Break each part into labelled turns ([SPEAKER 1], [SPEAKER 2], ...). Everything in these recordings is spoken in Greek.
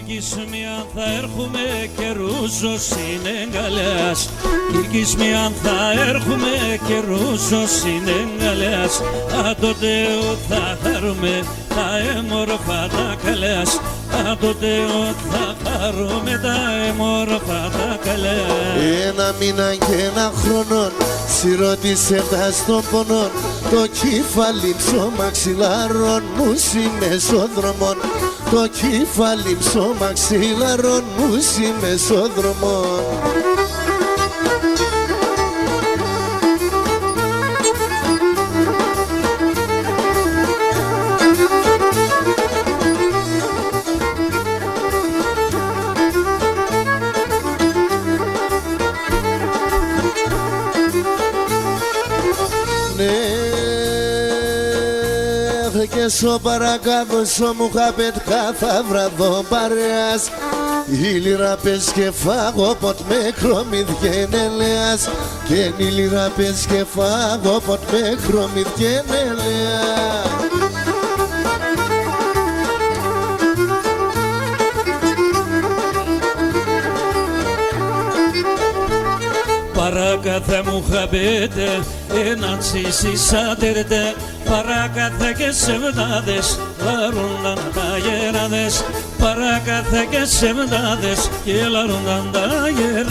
[SPEAKER 1] Κυρκισμιαν θα έρχομαι καιρούς συνεγκαλιάς. Κυρκισμιαν θα έρχομαι καιρούς συνεγκαλιάς. Τότε θα χαρούμε τα έμορφα τα καλιάς. Τότε θα χαρούμε τα έμορφα τα καλιάς.
[SPEAKER 2] Ένα μήνα και ένα χρόνο σιρώτησε τα στον πονών. Το κεφάλι ψώμα ξυλάρων μου μεσόδρομων. Το κεφάλι ψώμα ξυλάρων μου μεσόδρομων. Και στο παρακάτω στο Μουχαπετ κάθε βραδό παρέας. Η λίρα πες και φάγω ποτ με χρωμιδιένελεας. Και η λίρα πες και φάγω ποτ με χρωμιδιένελεας.
[SPEAKER 1] Παρακάθε Μουχαπέτε έναν σισίσατερτε. Παρακάθε και σεβδάδες λαρούνταν τα γεράδες. Παρακάθε και σεβδάδες και λαρούνταν τα γεράδες.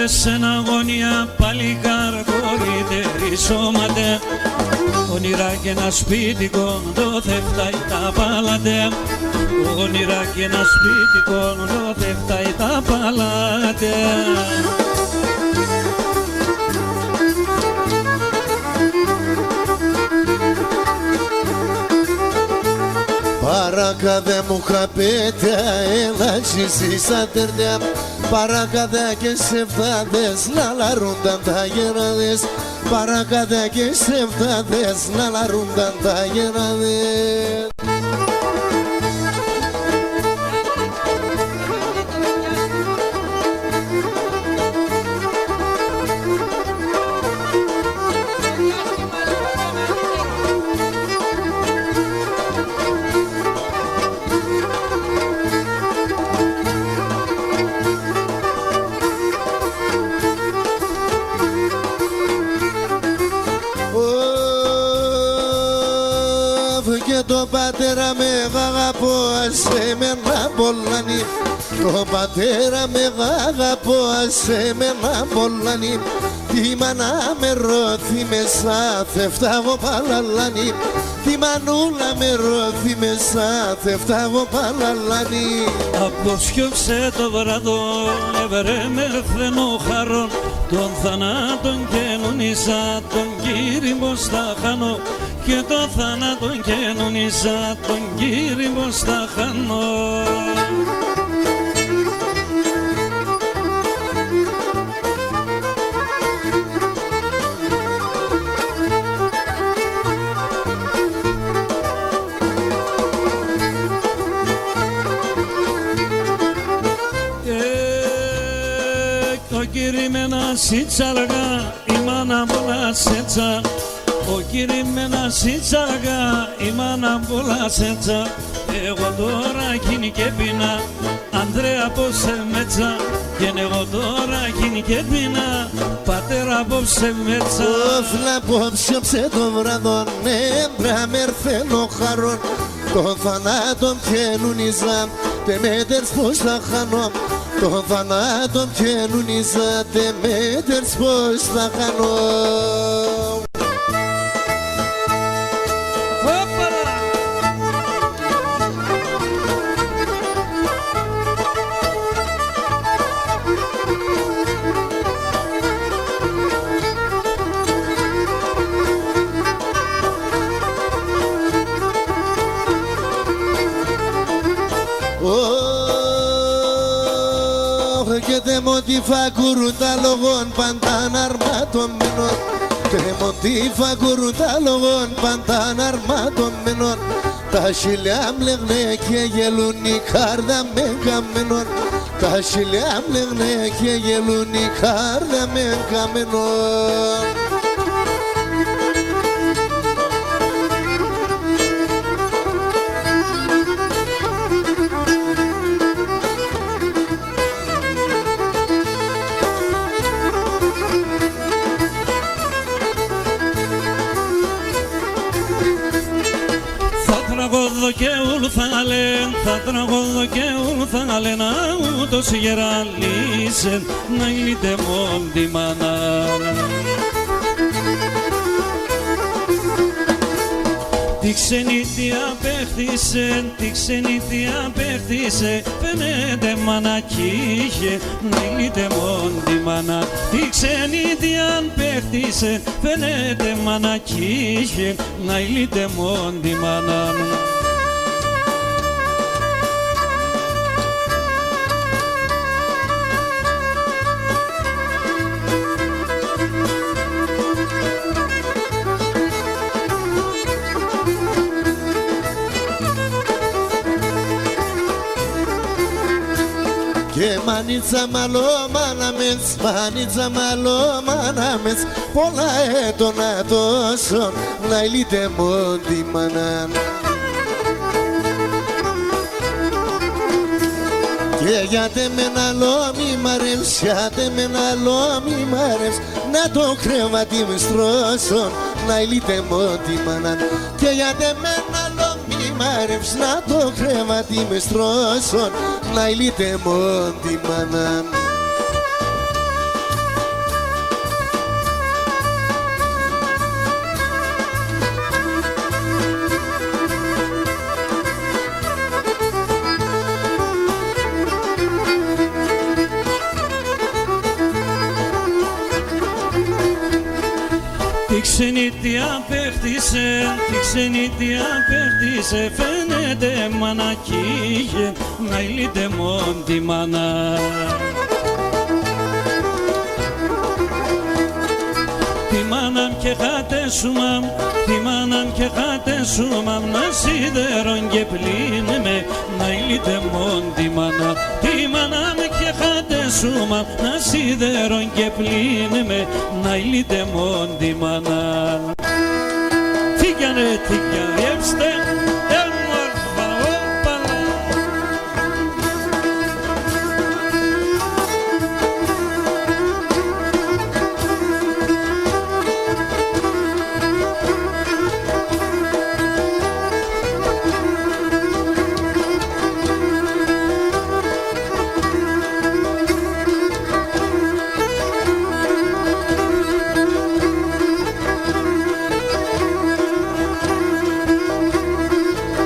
[SPEAKER 1] Σεν αγωνία παλικάρ κορυτερή σώματε. Όνειρα και ένα σπίτικο το θεφτάει τα πάλατε. Όνειρα και ένα σπίτικο το θεφτάει τα πάλατε.
[SPEAKER 2] Παρακάδε Μουχαπέτε έλα σισίσατερτε. Παρακάδε και σεβδάδες λαλαρούνταν τα γεράδες. Παρακάδε και σεβδάδες λαλαρούνταν τα γεράδες. Και το πατέρα με αγαπώ σε μένα πολλανή. Το πατέρα με αγαπώ σε μένα πολλανή. Τη μάνα με ρώθη μέσα θεφτάγω παλαλάνη. Τη μανούλα με ρώθη μέσα θεφτάγω παλαλάνη.
[SPEAKER 1] Αποσιώξε το βράδο έβρε μερθενό χαρόν. Τον θανάτων καινονίσα τον Κύριμπο στα χάνω. Και το θάνατον καινονίσα τον Κύριμπο στα χάνω. Το Κύρι με ένα σιτσαργά η μάνα πολλά σέτσα. Ο Κύρι με ένα σιτσαργά η μάνα πολλά σέτσα. Εγώ τώρα γίνει και πίνα Ανδρέα απόψε μέτσα. Και εγώ τώρα γίνει και πίνα πατέρα απόψε μέτσα.
[SPEAKER 2] Όφλα απόψε ψε το βραδόν έμπρα μερθένο χαρόν. Το θανάτον καινούνιζα τε μέτερς πως θα χάνω. Το θανάτον καινούνιζα τε μέτερς πως θα χάνω. Και δε μότι φακουρούν τα λογόν πάντα αρματωμένον. Τεμοντήφα κουρτάλογων πάνταν αρματωμένων. Τα χιλιά μπλεγνέ και γελούν η κάρδα με καμένων. Τα χιλιά μπλεγνέ και γελούν η κάρδα με καμένων.
[SPEAKER 1] Και θα λένε, θα τραγωδώ και θα λένε ούτως γεραλίσεν να είτε μόν τη μάνα. Τη ξενιτιά παίχτησε, τη ξενιτιά παίχτησε, φαίνεται μανακίχε να είτε μόν τη μάνα. Τη ξενιτιά παίχτησε, φαίνεται μανακίχε να είτε μόν τη μάνα.
[SPEAKER 2] Και μανίτσα μαλό μάναμες, μανίτσα μαλό μάναμες, πολλά έτονα τόσο να ηλίτε μόντι μανάν. Και γιατί με ένα λόμι μ' αρεύς, γιατί με ένα λόμι μ' αρεύς, να το κρεβάτι με στρώσω να ηλίτε μόντι μανάν. Και γιατί με ένα λόμι μ' αρεύς, να το κρεβάτι με στρώσω να ηλίτε μόντι μανάν.
[SPEAKER 1] Τη ξενιτιά παίχτησε, τη ξενιτιά παίχτησε, φαίνεται μανακίγε να ηλίτε μόν τη μάνα. Τη μάναμ και χάτε σου μαμ, τη μάναμ και χάτε σου μαμ, να σίδερον και πλύνε με να ηλίτε μόν τη μάνα. Τη μάναμ και χάτε σου μαμ, να σίδερον και πλύνε με να ηλίτε μόν τη μάνα. Τίγιανε τίγια έψτε, έμορφα όπαλα.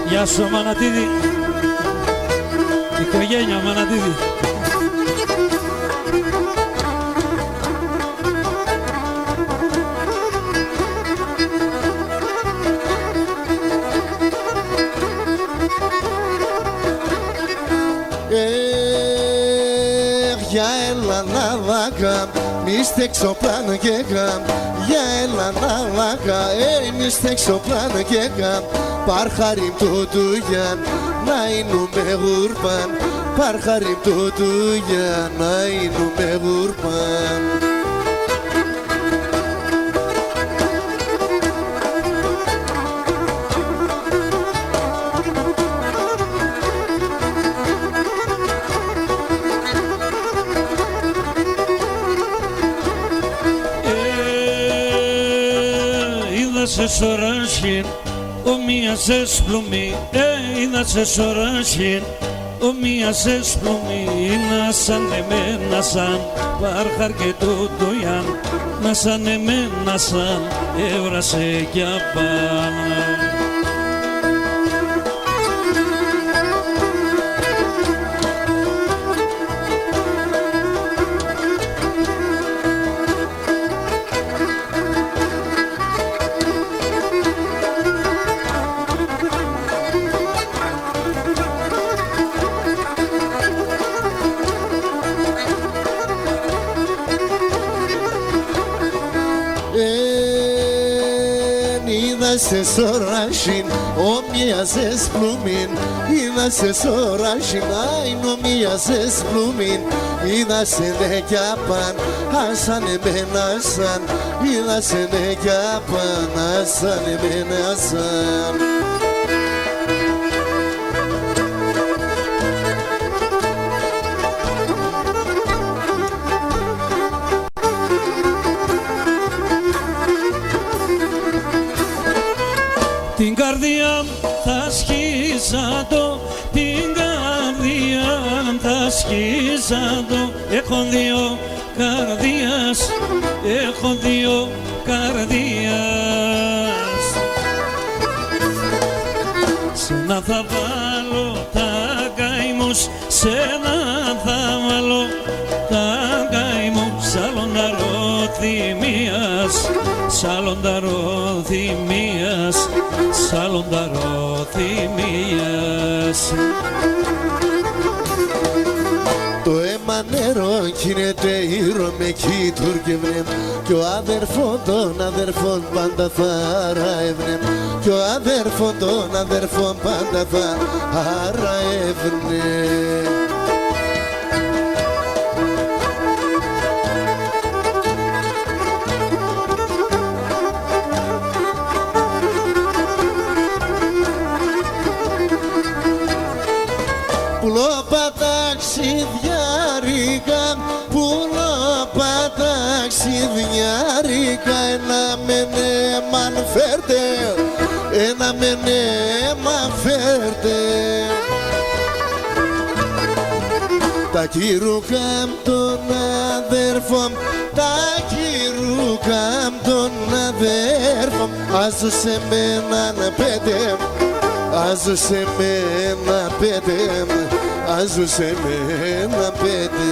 [SPEAKER 1] Γεια σου Μανατίδη, οικογένεια Μανατίδη.
[SPEAKER 2] Για Ελλανάδα μη στέξω πλάνο και γαμ. Για Ελλανάδα μη στέξω πλάνο και γαμ. Παρχαρίμ το τούγιαν να εινούμε γουρπαν. Παρχαρίμ το τούγιαν να εινούμε γουρπαν.
[SPEAKER 1] Σε σωράσιν, ομοία σε σπλουμί, είδα σε σωράσιν, ομοία σε σπλουμί, να σαν εμένα σαν παρχαρ και το τοιάν, να σαν εμένα σαν έβρασε κι απάνω.
[SPEAKER 2] Είδασε σωράσιν, ομοίαζες πλούμιν. Είδασε σωράσιν, νομίαζες πλούμιν. Είδασε ναι κι απάν, άσαν εμένα σαν. Είδασε ναι κι απάν, άσαν εμένα σαν.
[SPEAKER 1] Την καρδιά θα σκίζαντο, την καρδιά θα σκίζαντο. Έχω δύο καρδίας, έχω δύο καρδίας. Σένα θα βάλω τα καημούς, σένα θα βάλω τα καημούς. Σαλονταρό θυμίας, σαλονταρό θυμίας, σαλονταρό θυμίας.
[SPEAKER 2] Το αίμα νερό γίνεται ήρω με κοίτουρκευνε. Κι ο αδερφόν των αδερφών πάντα θα αραεύνε. Κι ο αδερφόν των αδερφών πάντα θα αραεύνε. Πουλοπαταξιδιάρικα, πουλοπαταξιδιάρικα. Ένα μενέ μαν φέρτε, ένα μενέ μαν φέρτε. Τα κυρούκα των αδέρφων, τα κυρούκα των αδέρφων. Άζωσε με έναν πέντε, άζωσε με ένα πέντε, άζωσε με ένα πέντε.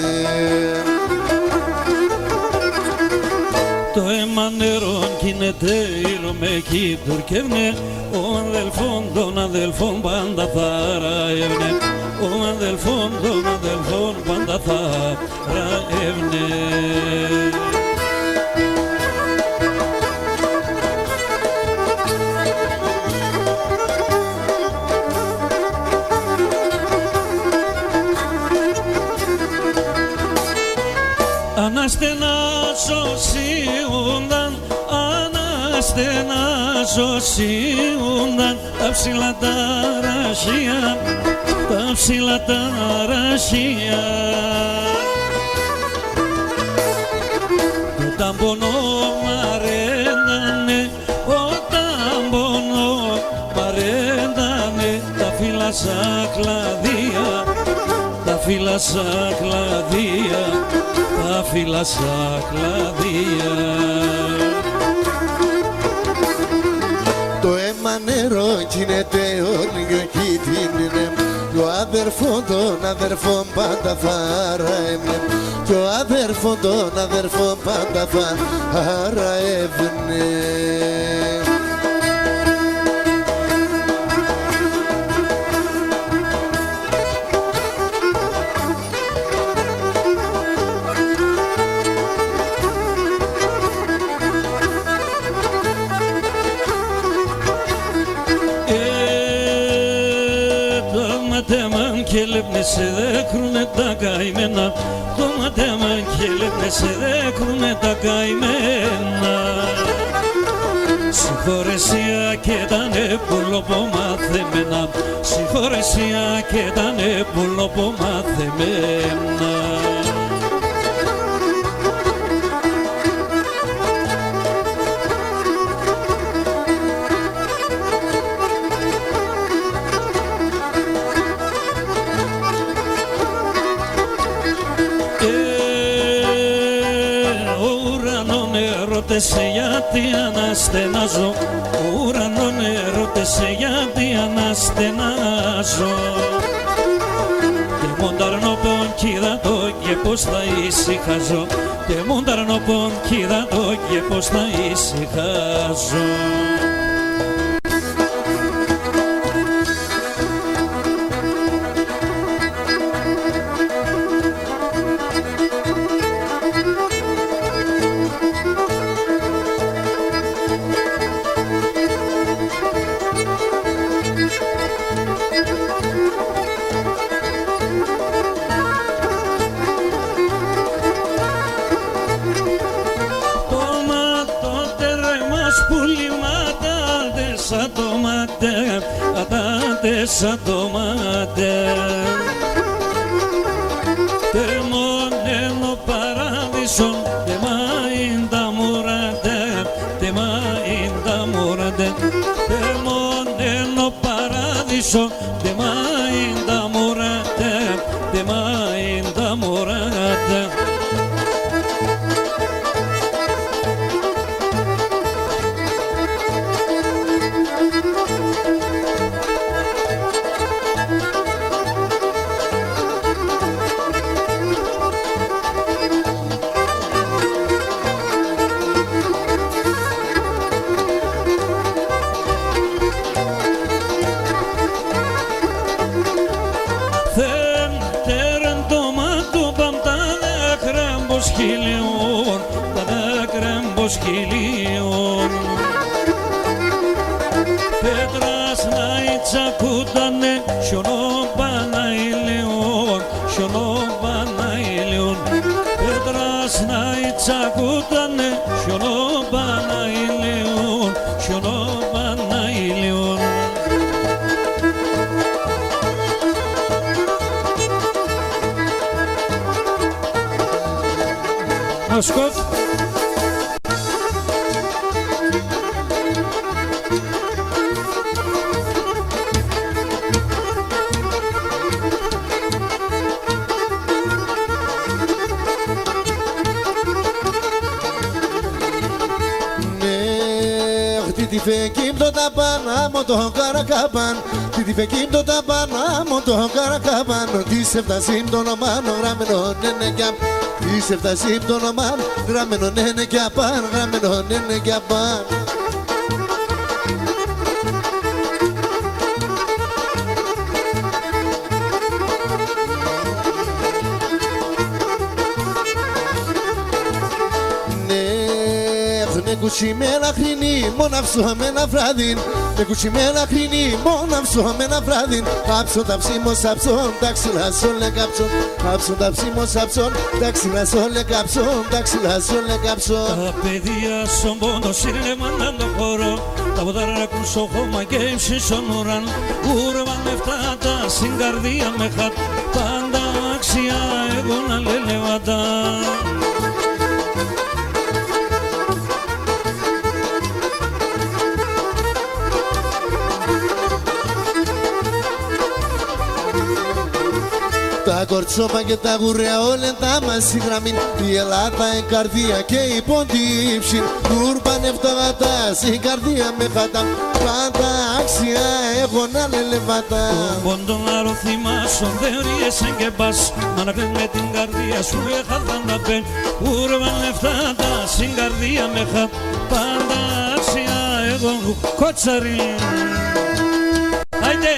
[SPEAKER 1] Το αίμα νερό γίνεται ήρω με κοίτουρκευνε. Ο αδελφόν των αδελφών πάντα θα ραεύνε. Ο αδελφόν των αδελφών πάντα θα ραεύνε. Αναστενάζω σιούνταν, αναστενάζω σιούνταν. Τα ψηλά τα ραχεία, τα ψηλά τα ραχεία. Όταν πονώ μαρέντανε, όταν πονώ μαρέντανε. Τα φύλλα σαν κλαδία, τα φύλλα σαν κλαδία, τα φύλλα σαν κλαδία.
[SPEAKER 2] Το αίμα νερό γίνεται όρνιο κίτρινε. Κι ο αδερφόν των αδερφών πάντα θα αραεύνε. Κι ο αδερφόν των αδερφών πάντα θα αραεύνε.
[SPEAKER 1] Και λέπνεσαι δέκρουνε τα καημένα. Το ματέμα και λέπνεσαι δέκρουνε τα καημένα. Συγχωρεσία και τανε πουλοπομαθεμένα, συγχωρεσία και τανε πουλοπομαθεμένα. Ρωτέσαι γιατί αναστενάζω, ουρανό ρωτέσαι γιατί αναστενάζω. Και μονταρνό πον κοίτα το και πως θα ησυχάζω, και μονταρνό πον κοίτα το και πως θα ησυχάζω. σαν το μάτε, πατάτε σαν το μάτε. Τεμονένο παράδεισο, τεμάιντα μουράντε, τεμάιντα μουράντε. Τεμονένο παράδεισο, τεμάιντα μουράντε, τεμάιντα μουράντε. Χιλίων, τα δάκρυα μπος χιλίων. Πέτρας να ιτσακούτανε, σιωνόμπανα ηλίων, σιωνόμπανα ηλίων. Πέτρας να ιτσακούτανε, σιωνόμπανα ηλίων, σιωνόμπανα ηλίων. Μασκόφ.
[SPEAKER 2] Τι φεκίμ το ταπάνα μου το καρακάπαν, τι φεκίμ το ταπάνα μου το καρακάπαν. Τι σε φτασίμ το ονομάνο γραμμένο νένε κι απ', τι σε φτασίμ το ονομάνο γραμμένο νένε κι απάν, γραμμένο νένε κι απάν. Με κουτσιμένα χρυνή, μόνο αυσωμένα βράδυ. Με κουτσιμένα χρυνή, μόνο αυσωμένα βράδυ. Κάψω τα ψήμω σαψών, τα ξυλά σόλε κάψον. Κάψω τα ψήμω σαψών, τα ξυλά σόλε κάψον, τα ξυλά σόλε κάψον.
[SPEAKER 1] Τα παιδιά στον πόντο σύρλεμαν το χώρο, τα ποτάρα ακούν στο χώμα και ύψη στον ουραν. Ούρβαν εφτάτα στην καρδία με χατ, πάντα αξιά εγώ να λελεβατά.
[SPEAKER 2] Τα κορτσόπα και τα γουρέα όλα τα μας η γραμμή. Η Ελλάδα η καρδία και η πόντιψη. Κούρπανε φτωγατά η καρδία με χατά. Πάντα άξια έχω να λελεβατά.
[SPEAKER 1] Πόντον αρωθυμάσον θεωρίες και πας. Μα να κλαις με την καρδία σου έχαθαν να πέν. Κούρπανε φτωγατά η καρδία με χατά. Πάντα άξια εγώ κότσαρι. Άιντε!